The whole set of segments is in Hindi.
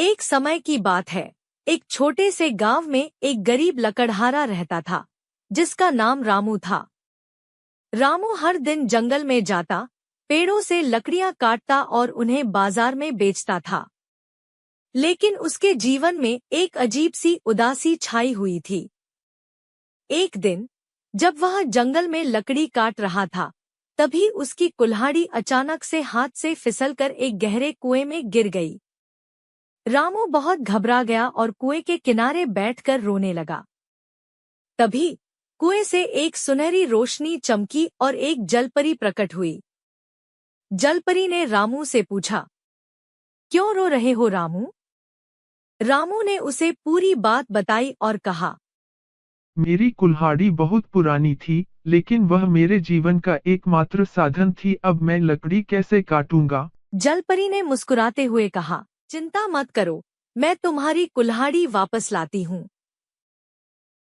एक समय की बात है। एक छोटे से गांव में एक गरीब लकड़हारा रहता था, जिसका नाम रामू था। रामू हर दिन जंगल में जाता, पेड़ों से लकड़ियां काटता और उन्हें बाजार में बेचता था। लेकिन उसके जीवन में एक अजीब सी उदासी छाई हुई थी। एक दिन जब वह जंगल में लकड़ी काट रहा था, तभी उसकी कुल्हाड़ी अचानक से हाथ से फिसलकर एक गहरे कुएं में गिर गई। रामू बहुत घबरा गया और कुएं के किनारे बैठकर रोने लगा। तभी कुएं से एक सुनहरी रोशनी चमकी और एक जलपरी प्रकट हुई। जलपरी ने रामू से पूछा, क्यों रो रहे हो रामू? रामू ने उसे पूरी बात बताई और कहा, मेरी कुल्हाड़ी बहुत पुरानी थी, लेकिन वह मेरे जीवन का एकमात्र साधन थी। अब मैं लकड़ी कैसे काटूंगा? जलपरी ने मुस्कुराते हुए कहा, चिंता मत करो, मैं तुम्हारी कुल्हाड़ी वापस लाती हूँ।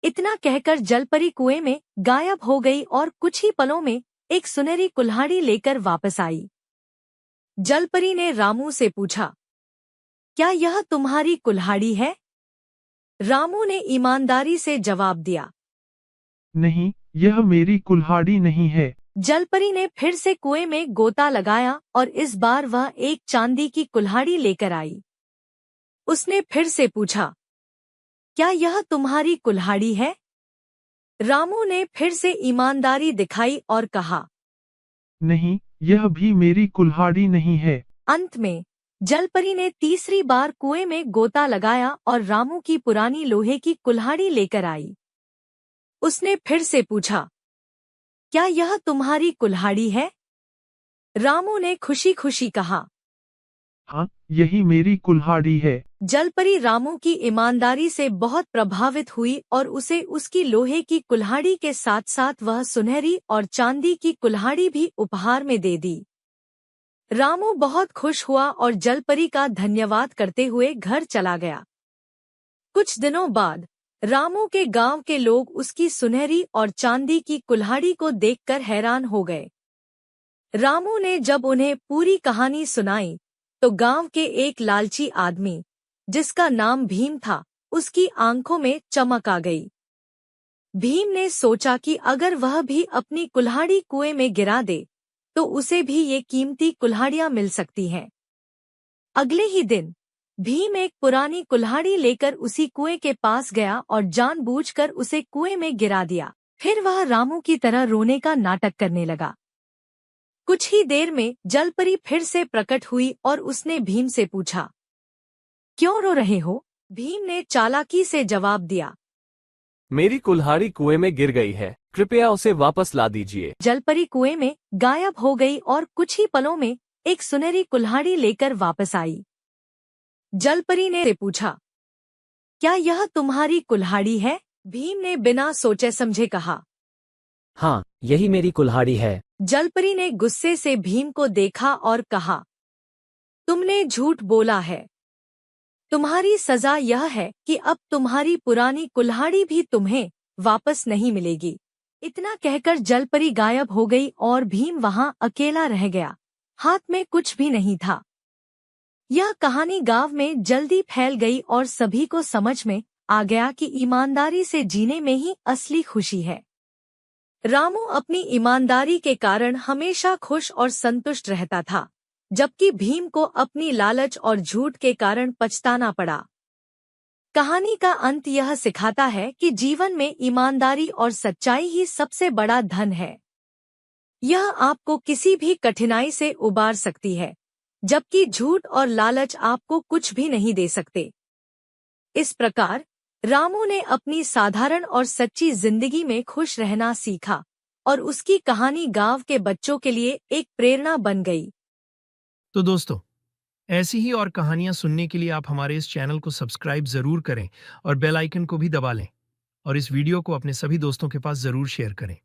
इतना कहकर जलपरी कुएं में गायब हो गई और कुछ ही पलों में एक सुनहरी कुल्हाड़ी लेकर वापस आई। जलपरी ने रामू से पूछा, क्या यह तुम्हारी कुल्हाड़ी है? रामू ने ईमानदारी से जवाब दिया, नहीं, यह मेरी कुल्हाड़ी नहीं है। जलपरी ने फिर से कुएं में गोता लगाया और इस बार वह एक चांदी की कुल्हाड़ी लेकर आई। उसने फिर से पूछा, क्या यह तुम्हारी कुल्हाड़ी है? रामू ने फिर से ईमानदारी दिखाई और कहा, नहीं, यह भी मेरी कुल्हाड़ी नहीं है। अंत में जलपरी ने तीसरी बार कुएं में गोता लगाया और रामू की पुरानी लोहे की कुल्हाड़ी लेकर आई। उसने फिर से पूछा, क्या यह तुम्हारी कुल्हाड़ी है? रामू ने खुशी खुशी कहा, हाँ, यही मेरी कुल्हाड़ी है। जलपरी रामू की ईमानदारी से बहुत प्रभावित हुई और उसे उसकी लोहे की कुल्हाड़ी के साथ साथ वह सुनहरी और चांदी की कुल्हाड़ी भी उपहार में दे दी। रामू बहुत खुश हुआ और जलपरी का धन्यवाद करते हुए घर चला गया। कुछ दिनों बाद रामू के गांव के लोग उसकी सुनहरी और चांदी की कुल्हाड़ी को देखकर हैरान हो गए। रामू ने जब उन्हें पूरी कहानी सुनाई, तो गांव के एक लालची आदमी, जिसका नाम भीम था, उसकी आंखों में चमक आ गई। भीम ने सोचा कि अगर वह भी अपनी कुल्हाड़ी कुएं में गिरा दे, तो उसे भी ये कीमती कुल्हाड़ियां मिल सकती हैं। अगले ही दिन भीम एक पुरानी कुल्हाड़ी लेकर उसी कुएं के पास गया और जानबूझकर उसे कुएं में गिरा दिया। फिर वह रामू की तरह रोने का नाटक करने लगा। कुछ ही देर में जलपरी फिर से प्रकट हुई और उसने भीम से पूछा, क्यों रो रहे हो? भीम ने चालाकी से जवाब दिया, मेरी कुल्हाड़ी कुएं में गिर गई है, कृपया उसे वापस ला दीजिए। जलपरी कुएं में गायब हो गई और कुछ ही पलों में एक सुनहरी कुल्हाड़ी लेकर वापस आई। जलपरी ने पूछा, क्या यह तुम्हारी कुल्हाड़ी है? भीम ने बिना सोचे समझे कहा, हाँ, यही मेरी कुल्हाड़ी है। जलपरी ने गुस्से से भीम को देखा और कहा, तुमने झूठ बोला है। तुम्हारी सजा यह है कि अब तुम्हारी पुरानी कुल्हाड़ी भी तुम्हें वापस नहीं मिलेगी। इतना कहकर जलपरी गायब हो गई और भीम वहां अकेला रह गया। हाथ में कुछ भी नहीं था। यह कहानी गांव में जल्दी फैल गई और सभी को समझ में आ गया कि ईमानदारी से जीने में ही असली खुशी है। रामू अपनी ईमानदारी के कारण हमेशा खुश और संतुष्ट रहता था, जबकि भीम को अपनी लालच और झूठ के कारण पछताना पड़ा। कहानी का अंत यह सिखाता है कि जीवन में ईमानदारी और सच्चाई ही सबसे बड़ा धन है। यह आपको किसी भी कठिनाई से उबार सकती है, जबकि झूठ और लालच आपको कुछ भी नहीं दे सकते। इस प्रकार रामू ने अपनी साधारण और सच्ची जिंदगी में खुश रहना सीखा और उसकी कहानी गांव के बच्चों के लिए एक प्रेरणा बन गई। तो दोस्तों, ऐसी ही और कहानियां सुनने के लिए आप हमारे इस चैनल को सब्सक्राइब जरूर करें और बेल आइकन को भी दबा लें और इस वीडियो को अपने सभी दोस्तों के पास जरूर शेयर करें।